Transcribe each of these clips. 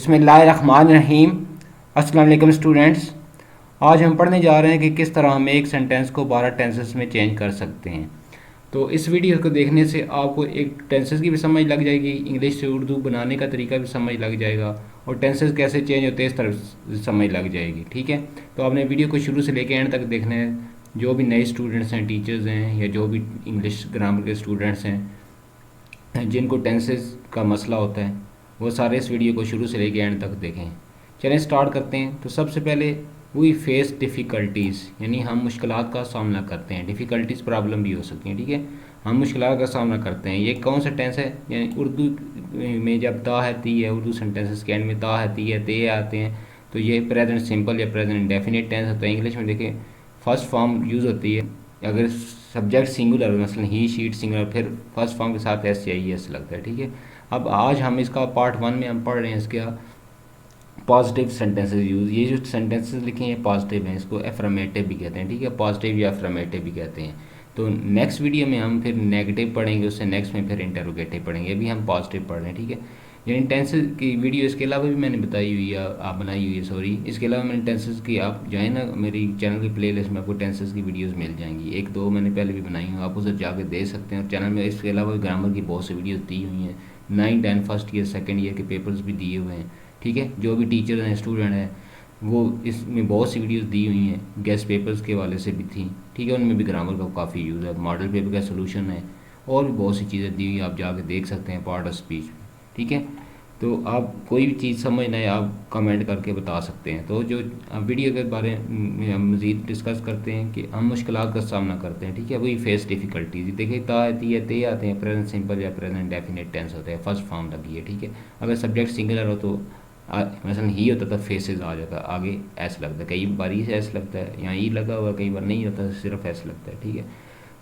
बिस्मिल्लाहिर्रहमानिर्रहीम। अस्सलाम वालेकुम स्टूडेंट्स। आज हम पढ़ने जा रहे हैं कि किस तरह हम एक सेंटेंस को 12 टेंसेस में चेंज कर सकते हैं। तो इस वीडियो को देखने से आपको एक टेंसेस की भी समझ लग जाएगी, इंग्लिश से उर्दू बनाने का तरीका भी समझ लग जाएगा और टेंसेस कैसे चेंज होते हैं इस तरह समझ लग जाएगी। ठीक है, तो आपने वीडियो को शुरू से लेकर एंड तक देखना है। जो भी नए स्टूडेंट्स हैं, टीचर्स हैं या जो भी इंग्लिश ग्रामर के स्टूडेंट्स हैं जिनको टेंसेस का मसला होता है वो सारे इस वीडियो को शुरू से लेकर एंड तक देखें। चलें स्टार्ट करते हैं। तो सबसे पहले वी फेस डिफ़िकल्टीज़, यानी हम मुश्किलात का सामना करते हैं। डिफ़िकल्टीज़ प्रॉब्लम भी हो सकती हैं। ठीक है, हम मुश्किलात का सामना करते हैं। ये कौन सा टेंस है? यानी उर्दू में जब ता है ती है, उर्दू सेंटेंसेस के एंड में ता है ती है ते आते हैं तो ये प्रेजेंट सिंपल या प्रेजेंट इंडेफिनिट टेंस होता है। इंग्लिश में देखें फर्स्ट फॉर्म यूज़ होती है अगर सब्जेक्ट सिंगुलर हो, मसलन ही शीट सिंगुलर, फिर फर्स्ट फॉर्म के साथ एस या ई एस लगता है। ठीक है, अब आज हम इसका पार्ट 1 में हम पढ़ रहे हैं इसका पॉजिटिव सेंटेंसेस यूज़। ये जो सेंटेंसेस लिखे हैं पॉजिटिव हैं, इसको एफर्मेटिव भी कहते हैं। ठीक है, पॉजिटिव या एफर्मेटिव भी कहते हैं। तो नेक्स्ट वीडियो में हम फिर नेगेटिव पढ़ेंगे, उससे नेक्स्ट में फिर इंटरोगेटिव पढ़ेंगे। अभी हम पॉजिटिव पढ़ रहे हैं। ठीक है, यानी टेंसेस की वीडियो इसके अलावा भी मैंने बताई हुई है, आप बनाई हुई है सॉरी। इसके अलावा मैंने टेंसेस की, आप जाए ना मेरी चैनल की प्लेलिस्ट में आपको टेंसेस की वीडियोस मिल जाएंगी। एक दो मैंने पहले भी बनाई हुई, आप उसे जाकर देख सकते हैं। और चैनल में इसके अलावा ग्रामर की बहुत सी वीडियोस दी हुई हैं। 9, 10 फर्स्ट ईयर सेकेंड ईयर के पेपर्स भी दिए हुए हैं। ठीक है, जो भी टीचर हैं स्टूडेंट हैं वो इसमें बहुत सी वीडियोस दी हुई हैं। गेस्ट पेपर्स के वाले से भी थी। ठीक है, उनमें भी ग्रामर का काफ़ी यूज़ है। मॉडल पेपर का सोल्यूशन है और भी बहुत सी चीज़ें दी हुई, आप जाके देख सकते हैं पार्ट ऑफ स्पीच। ठीक है, तो आप कोई भी चीज़ समझना है आप कमेंट करके बता सकते हैं। तो जो वीडियो के बारे में हम मज़ीद डिस्कस करते हैं कि हम मुश्किलात का सामना करते हैं। ठीक है, वही फेस डिफ़िकल्टीज। देखिए ता आती है ते आते हैं, प्रेजेंट सिंपल या प्रेजेंट डेफिनेट टेंस होते हैं, फर्स्ट फॉर्म लगी है। ठीक है, अगर सब्जेक्ट सिंगुलर हो तो मसलन ही होता था फेसेस आ जाता, आगे एस लगता है, कई बार ही एस लगता है, यहाँ ई लगा हुआ, कई बार नहीं होता सिर्फ एस लगता है। ठीक है,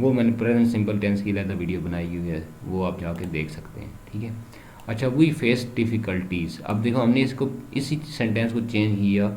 वो मैंने प्रेजेंट सिंपल टेंस की अलग वीडियो बनाई हुई है, वो आप जाके देख सकते हैं। ठीक है, अच्छा वी फेस डिफ़िकल्टीज़। अब देखो हमने इसको इसी सेंटेंस को चेंज किया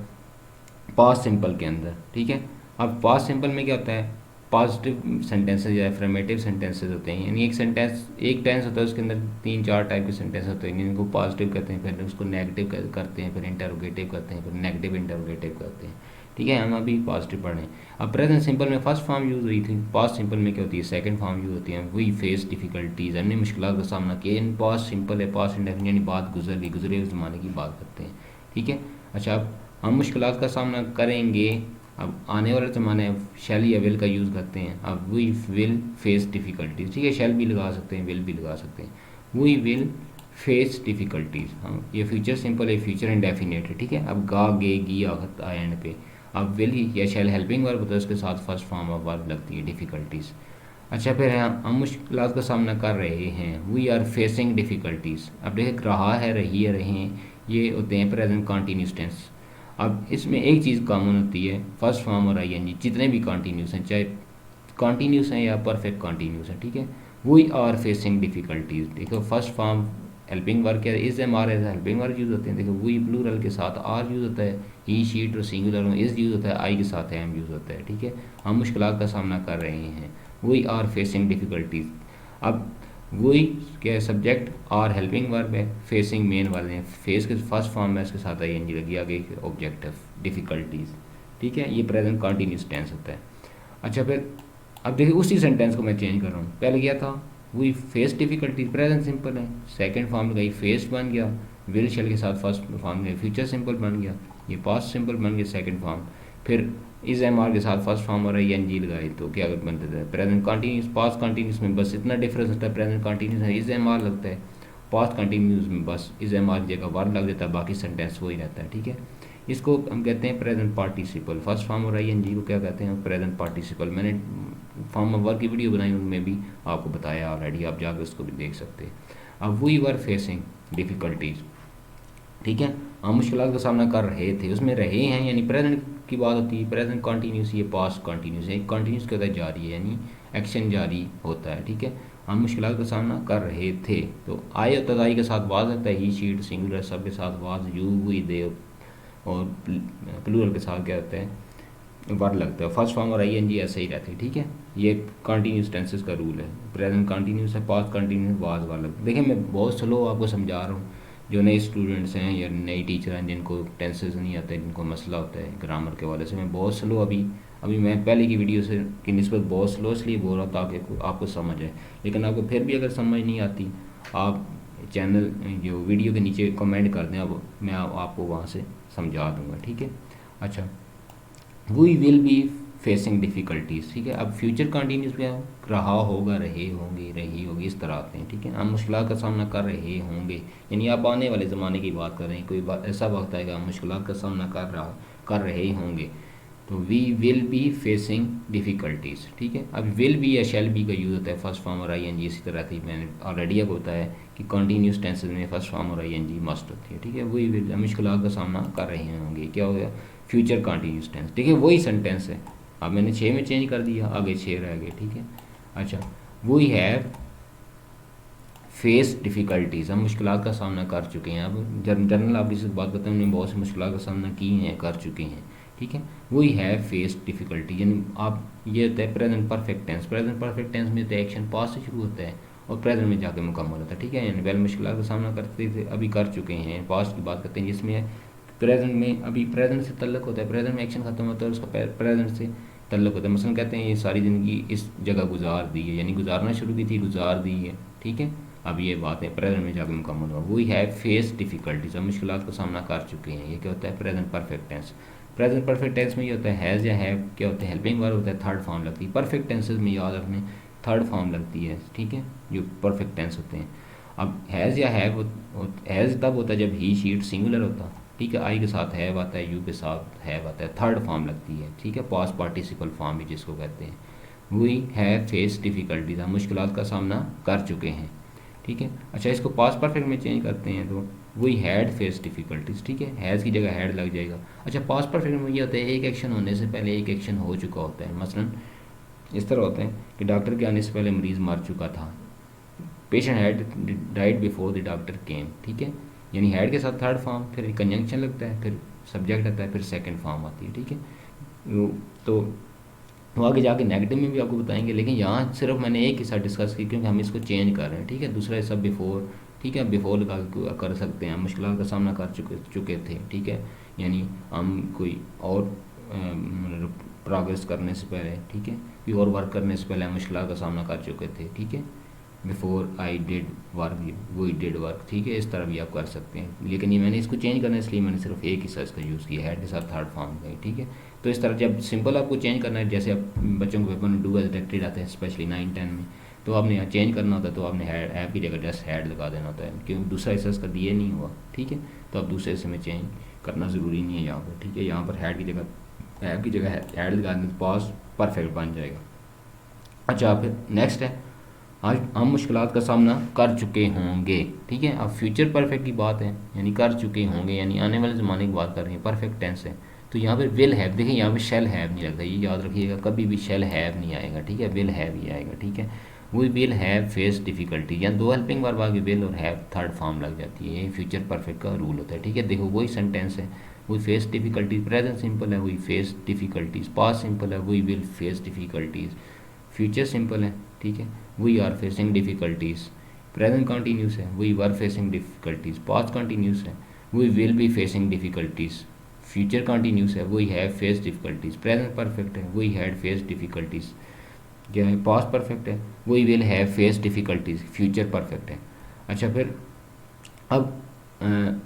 पास्ट सिंपल के अंदर। ठीक है, अब पास्ट सिंपल में क्या होता है, पॉजिटिव सेंटेंसेस या एफर्मेटिव सेंटेंसेस होते हैं। यानी एक सेंटेंस, एक टेंस होता है उसके अंदर 3-4 टाइप के सेंटेंस होते हैं। इनको पॉजिटिव कहते हैं, फिर उसको नेगेटिव करते हैं, फिर इंटरोगेटिव करते हैं, फिर नेगेटिव इंटरोगेटिव करते हैं। ठीक है, हम अभी पॉजिटिव पढ़ रहे हैं। अब प्रेजेंट सिंपल में फर्स्ट फॉर्म यूज़ हुई थी, पास्ट सिंपल में क्या होती है सेकंड फॉर्म यूज़ होती है। वी फेस डिफ़िकल्टीज़, हमने मुश्किलात का सामना किया। इन पास्ट सिंपल है, पास्ट इंडेफिनिट यानी बात गुजर गई, गुजरे हुए ज़माने की बात करते हैं। ठीक है, अच्छा अब हम मुश्किलात का सामना करेंगे। अब आने वाले ज़माने शैल या विल का यूज़ करते हैं। अब वी विल फेस डिफ़िकल्टीज़। ठीक है, शैल भी लगा सकते हैं, विल भी लगा सकते हैं। We will face difficulties. हाँ, ये फ्यूचर सिंपल है, फ्यूचर इंडेफिनिट है। ठीक है, अब गा गे गी आता है एंड पे। अब विल ही या शैल हेल्पिंग वर्ब होता है, उसके साथ फर्स्ट फॉर्म ऑफ वर्ब लगती है डिफ़िकल्टीज़। अच्छा फिर हम मुश्किलात का सामना कर रहे हैं, वी आर फेसिंग डिफ़िकल्टीज़। अब देखिए रहा है, रही है, रहे हैं, ये होते हैं प्रेजेंट कॉन्टीन्यूस टेंस। अब इसमें एक चीज़ कॉमन होती है, फर्स्ट फॉर्म और आईएनजी जितने भी कॉन्टीन्यूस हैं, चाहे कॉन्टीन्यूस हैं या परफेक्ट कॉन्टीन्यूस हैं। ठीक है, वी आर फेसिंग डिफ़िकल्टीज़। देखो फर्स्ट फॉर्म हेल्पिंग वर्ब क्या है, is am are as helping verb use होते हैं। देखो वी प्लूरल के साथ आर यूज़ होता है, ही शीट और सिंगुलर में इज यूज़ होता है, आई के साथ एम यूज़ होता है। ठीक है, हम मुश्किलात का सामना कर रहे हैं, वी आर फेसिंग डिफ़िकल्टीज़। अब वही क्या है, सब्जेक्ट आर हेल्पिंग वर्ब है, फेसिंग मेन वाले हैं, फेस के फर्स्ट फॉर्म में इसके साथ आई एन जी लगी, आगे ऑब्जेक्टिव डिफ़िकल्टीज़। ठीक है, ये प्रेजेंट कॉन्टीन्यूस टेंस होता है। अच्छा फिर अब देखिए उसी सेंटेंस को मैं चेंज कर रहा हूँ। पहले क्या था, we face difficulties, present simple है, सेकंड फॉर्म में गई फेस बन गया, विल शेल के साथ फर्स्ट फॉर्म में फ्यूचर सिंपल बन गया, ये पास्ट सिंपल बन गया सेकंड फॉर्म। फिर इज एम आर के साथ फर्स्ट फॉर्म और आई एन जी लगाई तो क्या बनते थे प्रेजेंट कॉन्टीन्यूस। पास्ट कॉन्टीन्यूस में बस इतना डिफरेंस होता है, प्रेजेंट कॉन्टीन्यूस में इज एम आर लगता है, पास्ट कॉन्टीन्यूस में बस इज एम आर जगह वर्ब लग जाता है, बाकी सेंटेंस वही रहता है। ठीक है, इसको हम कहते हैं प्रेजेंट पार्टिसिपल। फर्स्ट फॉर्म और आई एन जी को क्या कहते हैं, प्रेजेंट पार्टिसिपल। मैंने फॉर्म ऑफ वर्क की वीडियो बनाई, उनमें भी आपको बताया ऑलरेडी, आप जाकर उसको भी देख सकते हैं। अब वी वर फेसिंग डिफ़िकल्टीज़। ठीक है, हम मुश्किलात का सामना कर रहे थे, उसमें रहे हैं यानी प्रेजेंट की बात होती है, प्रेजेंट कॉन्टीन्यूस, ये पास्ट कॉन्टीन्यूस है, कॉन्टीन्यूस के होता है जारी है, यानी एक्शन जारी होता है। ठीक है, हम मुश्किलात का सामना कर रहे थे तो आए होता है, आई के साथ वाज लगता है, ही शीट सिंगुलर सब के साथ वाज, यू वी दे, और प्लूरल के साथ क्या होता है वर्ब लगता है। फर्स्ट फॉर्म और आई एन जी ऐसे ही रहते हैं। ठीक है, ये कॉन्टीन्यूस टेंसेस का रूल है, प्रेजेंट कॉन्टीन्यूस है, पास्ट कॉन्टीन्यूस वाज वाला। देखिए मैं बहुत स्लो आपको समझा रहा हूँ जो नए स्टूडेंट्स हैं या नई टीचर हैं जिनको टेंसेस नहीं आते, जिनको मसला होता है ग्रामर के वाले से, मैं बहुत स्लो अभी अभी मैं पहले की वीडियो से की निस्बत बहुत स्लो इसलिए बोल रहा था ताकि आपको समझ आए। लेकिन आपको फिर भी अगर समझ नहीं आती, आप चैनल जो वीडियो के नीचे कमेंट कर दें, अब मैं आपको वहाँ से समझा दूँगा, ठीक है। अच्छा, we will be facing difficulties, ठीक है। अब फ्यूचर कंटिन्यूस में रहा होगा, रहे होंगे, रही होगी, इस तरह आते हैं, ठीक है। हम मुश्किलात का सामना कर रहे होंगे, यानी आप आने वाले ज़माने की बात कर रहे हैं, कोई बात ऐसा वक्त आएगा हम मुश्किलात का सामना कर रहे होंगे, तो we will be facing difficulties, ठीक है। अब विल बी या शैल बी का यूज़ होता है फर्स्ट फॉर्म और आईएनजी, इसी तरह थी मैंने ऑलरेडी अब होता है कि कंटिन्यूस टेंसेस में फर्स्ट फॉर्म और आईएनजी मस्ट होती है, ठीक है। वही विल मुश्किलात का सामना कर रहे होंगे, क्या हो गया, फ्यूचर कंटिन्यूस टेंस, ठीक है, वही सेंटेंस है। अब मैंने 6 में चेंज कर दिया, आगे 6 रह गए, ठीक है। अच्छा, वी हैव फेस डिफ़िकल्टीज़, हम मुश्किलात का सामना कर चुके हैं। अब जनरल आप इस बात करते हैं उन्होंने बहुत सी मुश्किलात का सामना की हैं, कर चुके हैं, ठीक है। वी हैव फेस डिफ़िकल्टी, यानी आप ये होता है present perfect tense. Present perfect tense में तो एक्शन पास्ट से शुरू होता है और प्रेजेंट में जाके मुकम्मल होता है, ठीक है। यानी पहले मुश्किलात का सामना करते थे, अभी कर चुके हैं, पास्ट की बात करते हैं जिसमें प्रेजेंट में अभी प्रेजेंट से तल्लक होता है, प्रेजेंट में एक्शन खत्म होता है और उसका प्रेजेंट से तल्लक होता है। मसलन कहते हैं ये सारी ज़िंदगी इस जगह गुजार दी है, यानी गुजारना शुरू की थी, गुजार दी है, ठीक है। अब ये बात है प्रेजेंट में जाकर मुकम्मल हुआ। वी हैव फेस डिफ़िकल्टीज, हम मुश्किलात का सामना कर चुके हैं, ये क्या होता है, present perfect tense. Present perfect tense में ये होता है हैज़ या हैव, क्या होता है, हेल्पिंग वर्ब होता है, थर्ड फॉर्म लगती है। परफेक्ट टेंसेज में याद रखने थर्ड फॉर्म लगती है, ठीक है, जो परफेक्ट टेंस होते हैं। अब हैज़ या हैज़ तब होता है जब ही शी इट सिंगुलर होता, ठीक है, आई के साथ हैव आता है, यू के साथ हैव आता है, थर्ड फॉर्म लगती है, ठीक है, पास्ट पार्टिसिपल फॉर्म भी जिसको कहते हैं। वी हैव फेस डिफ़िकल्टीज, हम मुश्किलात का सामना कर चुके हैं, ठीक है। अच्छा, इसको पास्ट परफेक्ट में चेंज करते हैं तो वी हैड फेस डिफ़िकल्टीज, ठीक है, हैज़ की जगह हैड लग जाएगा। अच्छा, पास्ट परफेक्ट में ये होता है एक एक्शन होने से पहले एक एक्शन हो चुका होता है। मसलन इस तरह होता है कि डॉक्टर के आने से पहले मरीज़ मर चुका था, patient had died before the doctor केम, ठीक है, यानी हैड के साथ थर्ड फॉर्म, फिर कंजंक्शन लगता है, फिर सब्जेक्ट आता है, फिर सेकंड फॉर्म आती है, ठीक है। तो आगे जाके नेगेटिव में भी आपको बताएंगे, लेकिन यहाँ सिर्फ मैंने एक हिस्सा डिस्कस की क्योंकि हम इसको चेंज कर रहे हैं, ठीक है। दूसरा हिस्सा बिफोर, ठीक है, बिफोर लगा कर सकते हैं, मुश्किल का सामना कर चुके थे, ठीक है, यानी हम कोई और प्रोग्रेस करने से पहले, ठीक है, कोई और वर्क करने से पहले हम मुश्किल का सामना कर चुके थे, ठीक है। Before I did work, we did work, ठीक है, इस तरह भी आप कर सकते हैं। लेकिन ये मैंने इसको चेंज करना है इसलिए मैंने सिर्फ एक हिस्सा इसका यूज़ किया, हैड के साथ थर्ड फॉर्म का, ठीक है। तो इस तरह जब सिंपल आपको चेंज करना है, जैसे आप बच्चों को पेपर में डू एज डायरेक्टेड आते हैं स्पेशली 9-10 में, तो आपने यहाँ चेंज करना होता है, तो आपने हैड ऐप की जगह जस्ट हैड लगा देना होता है, क्योंकि दूसरा हिस्सा इसका दिए नहीं हुआ, ठीक है। तो अब दूसरे हिस्से में चेंज करना ज़रूरी नहीं है यहाँ पर, ठीक है। यहाँ पर हैड की जगह ऐप की जगह हैड लगा दें तो पास परफेक्ट बन जाएगा। अच्छा, फिर नेक्स्ट है आज हम मुश्किलात का सामना कर चुके होंगे, ठीक है। अब फ्यूचर परफेक्ट की बात है, यानी कर चुके होंगे, यानी आने वाले ज़माने की बात कर रहे हैं, परफेक्ट टेंस है। तो यहाँ पे विल हैव, देखिए यहाँ पे शेल हैव नहीं लगता, ये याद रखिएगा, कभी भी शेल हैव नहीं आएगा, ठीक है, विल हैव ही आएगा, ठीक है। We will have face difficulty, या दो हेल्पिंग वर्ब आगे विल और हैव थर्ड फॉर्म लग जाती है, ये फ्यूचर परफेक्ट का रूल होता है, ठीक है। देखो वही सेंटेंस है, we face difficulties, present simple है, we face difficulties, past simple है, we will face difficulties, future simple है, ठीक है, we are facing difficulties, present continuous है, we were facing difficulties, past continuous है, we will be facing difficulties, future continuous है, we have face difficulties, present perfect है, we had face difficulties, क्या है, past perfect है, we will have face difficulties, future perfect है। अच्छा, फिर अब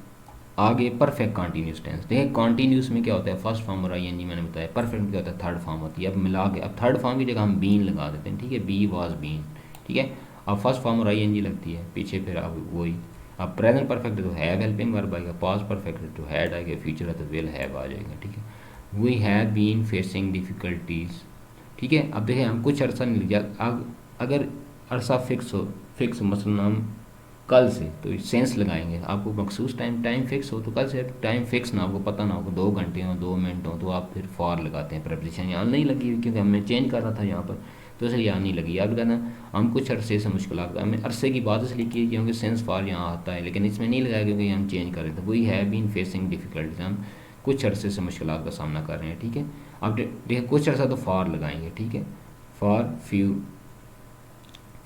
आगे परफेक्ट कंटिन्यूस टेंस, देखिए कंटिन्यूस में क्या होता है, फर्स्ट फॉर्म और आईएनजी मैंने बताया, परफेक्ट में क्या होता है, थर्ड फॉर्म होती है। अब मिला के अब थर्ड फॉर्म की जगह हम बीन लगा देते हैं, ठीक है, बी वाज बीन, ठीक है। अब फर्स्ट फॉर्म और आईएनजी लगती है पीछे, फिर अब वही, अब प्रेजेंट परफेक्ट है तो हैव हेल्पिंग वर्ब आएगा, पास्ट परफेक्ट है तो हैड आएगा, फ्यूचर है तो विल हैव आ जाएगा, ठीक है। We have been facing difficulties, ठीक है। अब देखिए हम कुछ अर्सा नहीं लिया, अब अगर अरसा फिक्स मसलन हम कल से, तो सेंस लगाएंगे, आपको मखसूस टाइम फिक्स हो तो कल से, टाइम फिक्स ना आपको पता ना हो, 2 घंटे हो 2 मिनट हो, तो आप फिर फॉर लगाते हैं, प्रपोजिशन यहाँ नहीं लगी क्योंकि हमने चेंज कर रहा था यहाँ पर, तो इसलिए यहाँ नहीं लगी। अब कहना हम कुछ अरसे से मुश्किल, हमें अरसे की बात इसलिए की क्योंकि सेंस फॉर यहाँ आता है, लेकिन इसमें नहीं लगाया क्योंकि हम चेंज कर रहे थे। वही है बीन फेसिंग डिफ़िकल्टीज, हम कुछ अरसे से मुश्किल का सामना कर रहे हैं, ठीक है। अब देखिए कुछ अर्सा तो फॉर लगाएंगे, ठीक है, फॉर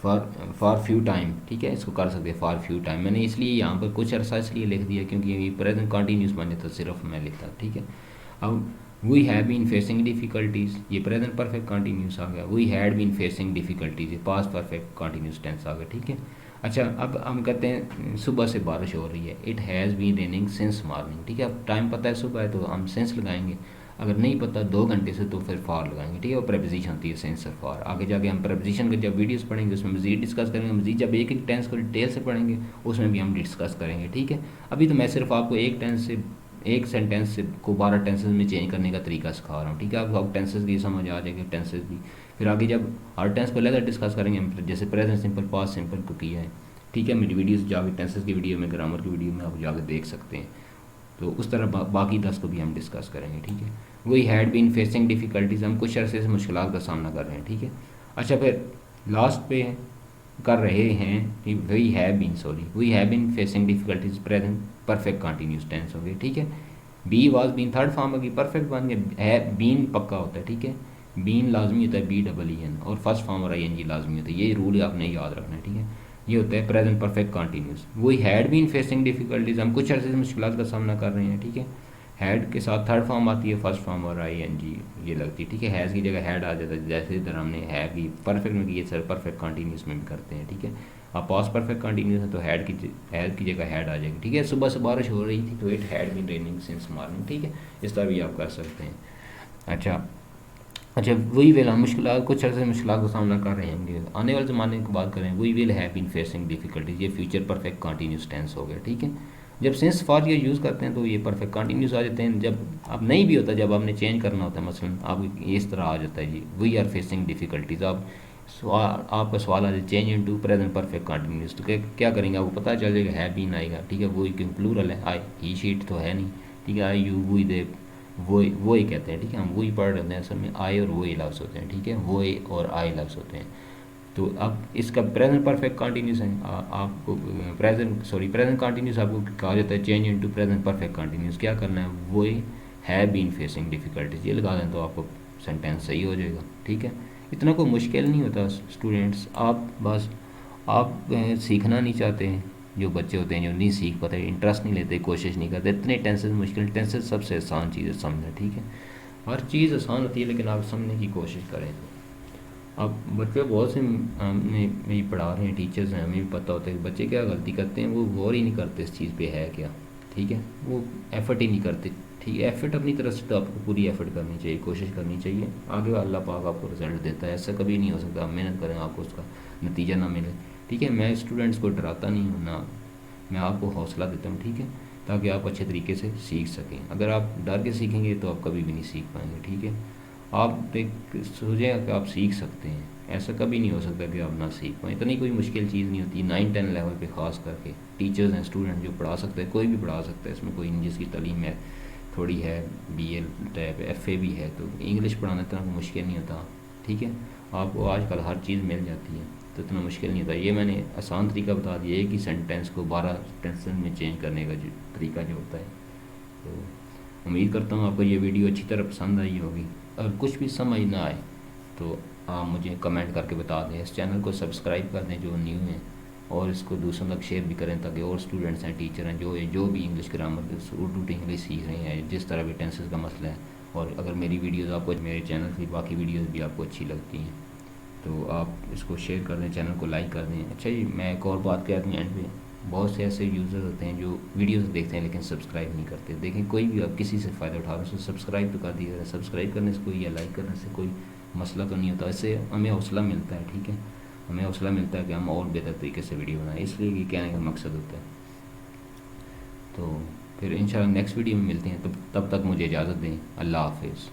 फॉर फ्यू टाइम, ठीक है, इसको कर सकते हैं फॉर फ्यू टाइम। मैंने इसलिए यहाँ पर कुछ अर्सा इसलिए लिख दिया क्योंकि ये प्रेजेंट कंटिन्यूस बने तो सिर्फ मैं लिखता, ठीक है। अब we have been facing difficulties, ये प्रेजेंट परफेक्ट कंटिन्यूस आ गया। We had been facing difficulties, ये पास्ट परफेक्ट कंटिन्यूस टेंस आ गया, ठीक है। अच्छा, अब हम कहते हैं सुबह से बारिश हो रही है, it has been raining since morning, ठीक है। अब टाइम पता है सुबह है तो हम सिंस लगाएंगे, अगर नहीं पता 2 घंटे से तो फिर फॉर लगाएंगे, ठीक है। वो प्रेपोजिशन होती है सिंस और फॉर। आगे जाके हम प्रेपोजिशन के जब वीडियोस पढ़ेंगे उसमें मजीद डिस्कस करेंगे, मजीद जब एक एक टेंस को डिटेल से पढ़ेंगे उसमें भी हम डिस्कस करेंगे, ठीक है। अभी तो मैं सिर्फ आपको एक टेंस से एक सेंटेंस से को 12 टेंसेस में चेंज करने का तरीका सिखा रहा हूँ, ठीक है। आपको टेंसेस की समझ आ जाएगी, टेंसेस की। फिर आगे जब हर टेंस को लेकर डिस्कस करेंगे हम, जैसे प्रेजेंट सिंपल, पास्ट सिंपल को किया है, ठीक है। मेरी वीडियोस जाके टेंसेस की वीडियो में, ग्रामर की वीडियो में आप जाके देख सकते हैं। तो उस तरह बाकी 10 को भी हम डिस्कस करेंगे, ठीक है। We had been facing difficulties, हम कुछ अरसे से मुश्किलात का सामना कर रहे हैं, ठीक है। अच्छा, फिर लास्ट पे कर रहे हैं, we have been, sorry, we have been facing difficulties, present perfect continuous tense हो गए, ठीक है। Be was been third form होगी, परफेक्ट बन गया। है बीन पक्का होता है, ठीक है। बीन लाजमी होता है BEEN, और फर्स्ट फॉर्म और ING लाजमी होता है। ये रूल आपने याद रखना है, ठीक है। ये होता है present perfect continuous. We had been facing difficulties, हम कुछ अरसे से मुश्किलात का सामना कर रहे हैं, ठीक है। हैड के साथ थर्ड फॉर्म आती है, फर्स्ट फॉर्म और ING ये लगती है, ठीक है। हैज़ की जगह हैड आ जाता है, जैसे इधर हमने है की परफेक्ट में किए, सर परफेक्ट कंटिन्यूस में भी करते हैं, ठीक है। अब पास्ट परफेक्ट कंटिन्यूस है तो हैड की जगह हैड आ जाएगी, ठीक है। सुबह से बारिश हो रही थी तो it had been raining since morning, ठीक है। इस तरह भी आप कर सकते हैं। अच्छा, वही विल, हम मुश्किल कुछ अर्से मुश्किल का सामना कर रहे होंगे। आने वाले ज़माने की बात करें, we will have been facing difficulties, ये फ्यूचर परफेक्ट कंटिन्यूस टेंस हो गया, ठीक है। जब सिंस फॉर ये यूज़ करते हैं तो ये परफेक्ट कंटिन्यूस आ जाते हैं। जब अब नहीं भी होता, जब आपने चेंज करना होता है, मसलन आप इस तरह आ जाता है जी, वी आर फेसिंग डिफ़िकल्टीज। आप आपका सवाल आ जाए change into present perfect continuous, तो क्या करेंगे, आपको पता चल जाएगा है बीन आएगा, ठीक है। वो क्योंकि प्लूरल है, आई ही शीट तो है नहीं, ठीक है। आई यू वही दे वो ही कहते हैं, ठीक है। हम वही पढ़ रहे हैं, असल में आई और वो ही लफ्ज़ होते हैं, ठीक है। वो और आई लफ्ज़ होते हैं। तो अब इसका प्रेजेंट परफेक्ट कंटिन्यूस है, आपको प्रेजेंट कंटिन्यूस आपको कहा जाता है change into present perfect continuous. क्या करना है, वो हैव बीन फेसिंग डिफ़िकल्टीज ये लगा दें तो आपको सेंटेंस सही हो जाएगा, ठीक है। इतना कोई मुश्किल नहीं होता स्टूडेंट्स, आप सीखना नहीं चाहते हैं। जो बच्चे होते हैं जो नहीं सीख पाते, इंटरेस्ट नहीं लेते, कोशिश नहीं करते, इतने टेंसेस मुश्किल, टेंसेस सबसे आसान चीज़ है समझना, ठीक है। हर चीज़ आसान होती है लेकिन आप समझने की कोशिश करें तो। अब बच्चे बहुत से हमें पढ़ा रहे हैं, टीचर्स हैं, हमें भी पता होता है कि बच्चे क्या गलती करते हैं, वो गौर ही नहीं करते इस चीज़ पे है क्या, ठीक है। वो एफ़र्ट ही नहीं करते, ठीक है। एफ़र्ट अपनी तरफ से तो आपको पूरी एफ़र्ट करनी चाहिए, कोशिश करनी चाहिए। आगे अल्लाह पाक आपको रिजल्ट देता है, ऐसा कभी नहीं हो सकता आप मेहनत करें आपको उसका नतीजा ना मिले, ठीक है। मैं स्टूडेंट्स को डराता नहीं हूँ ना, मैं आपको हौसला देता हूँ, ठीक है, ताकि आप अच्छे तरीके से सीख सकें। अगर आप डर के सीखेंगे तो आप कभी भी नहीं सीख पाएंगे, ठीक है। आप एक सोचें कि आप सीख सकते हैं, ऐसा कभी नहीं हो सकता कि आप ना सीख पाएँ। इतनी कोई मुश्किल चीज़ नहीं होती। 9-10 लेवल पे ख़ास करके टीचर्स हैं, स्टूडेंट जो पढ़ा सकते हैं, कोई भी पढ़ा सकता है, इसमें कोई इंग्लिश की तालीम है थोड़ी है, BA टाइप FA भी है, तो इंग्लिश पढ़ाना इतना मुश्किल नहीं होता, ठीक है। आपको आजकल हर चीज़ मिल जाती है तो इतना मुश्किल नहीं होता। ये मैंने आसान तरीका बता दिया, एक ही सेंटेंस को 12 टेंसेस में चेंज करने का जो तरीका जो होता है। तो उम्मीद करता हूँ आपको ये वीडियो अच्छी तरह पसंद आई होगी। अगर कुछ भी समझ ना आए तो आप मुझे कमेंट करके बता दें। इस चैनल को सब्सक्राइब कर दें जो न्यू हैं, और इसको दूसरों तक शेयर भी करें ताकि और स्टूडेंट्स हैं, टीचर हैं, जो भी इंग्लिश ग्रामर उर्दू इंग्लिश सीख रहे हैं, जिस तरह भी टेंसेस का मसला है। और अगर मेरी वीडियोस आपको, मेरे चैनल की बाकी वीडियोस भी आपको अच्छी लगती हैं तो आप इसको शेयर कर दें, चैनल को लाइक कर दें। अच्छा जी, मैं एक और बात कहती हूँ एंड पे, बहुत से ऐसे यूज़र होते हैं जो वीडियोस देखते हैं लेकिन सब्सक्राइब नहीं करते। देखें, कोई भी आप किसी से फ़ायदा उठा रहे हो तो सब्सक्राइब तो कर दिया। सब्सक्राइब करने से कोई या लाइक करने से कोई मसला तो नहीं होता, इससे हमें हौसला मिलता है, ठीक है। हमें हौसला मिलता है कि हम और बेहतर तरीके से वीडियो बनाएं, इसलिए ये कहने का मकसद होता है। तो फिर इंशाल्लाह नेक्स्ट वीडियो में मिलते हैं, तब तक मुझे इजाज़त दें। अल्लाह हाफिज़।